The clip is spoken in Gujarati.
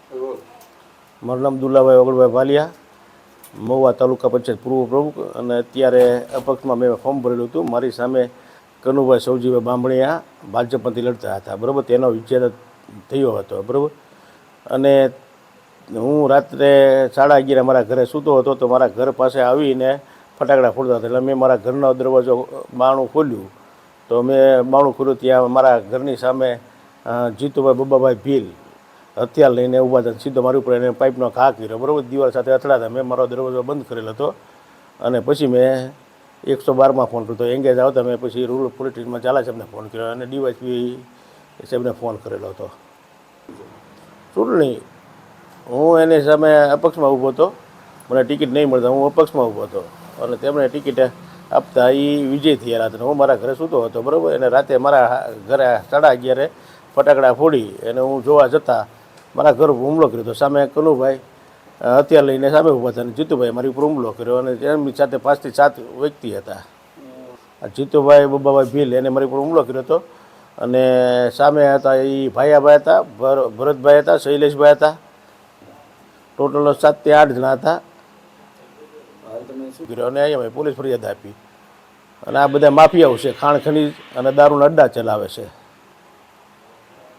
મારું નામ દુલાભાઈ ઓગળભાઈ ભાલિયા, મહુવા તાલુકા પંચાયત પૂર્વ પ્રમુખ. અને અત્યારે અપક્ષમાં મેં ફોર્મ ભરેલું હતું. મારી સામે કનુભાઈ સૌજીભાઈ બાંભણિયા ભાજપમાંથી લડતા હતા, બરાબર. તેનો વિજય થયો હતો, બરાબર. અને હું રાત્રે 11:30 મારા ઘરે સૂતો હતો, તો મારા ઘર પાસે આવીને ફટાકડા ફોડતા હતા. એટલે મેં મારા ઘરનો દરવાજો બારણું ખોલ્યું, તો મેં બારણું ખોલ્યું, ત્યાં મારા ઘરની સામે જીતુભાઈ બબ્બાભાઈ ભીલ હથિયાર લઈને ઊભા હતા. સીધો મારી ઉપર એને પાઇપનો ઘા કર્યો, બરાબર. દિવાલ સાથે અથડાતા મેં મારો દરવાજો બંધ કરેલો હતો. અને પછી મેં 112માં ફોન કર્યો. તો એંગેજ આવતા મેં પછી રૂરલ પોલીસ સ્ટેશનમાં ઝાલા સાહેબને ફોન કર્યો અને ડીવાયસપી સાહેબને ફોન કરેલો હતો. ચૂંટણી હું એની સામે અપક્ષમાં ઊભો હતો. મને ટિકિટ નહીં મળતા હું અપક્ષમાં ઊભો હતો અને તેમણે ટિકિટ આપતા એ વિજય થયા રાત્રે. હું મારા ઘરે સૂતો હતો, બરાબર. અને રાતે મારા ઘરે 11:30 ફટાકડા ફોડી અને હું જોવા જતાં મારા ઘર ઉપર હુમલો કર્યો હતો. સામે કનુભાઈ હથિયાર લઈને સામે ઊભા હતા અને જીતુભાઈ મારી ઉપર હુમલો કર્યો અને એમની સાથે 5 થી 7 વ્યક્તિ હતા. જીતુભાઈ બબ્બાભાઈ ભીલ એને મારી ઉપર હુમલો કર્યો હતો. અને સામે હતા એ ભાયાભાઈ હતા, ભરતભાઈ હતા, શૈલેષભાઈ હતા. ટોટલ 7 થી 8 જણા હતા. અને અહીંયા પોલીસ ફરિયાદ આપી. અને આ બધા માફિયાઓ છે, ખાણ ખનીજ અને દારૂના અડ્ડા ચલાવે છે.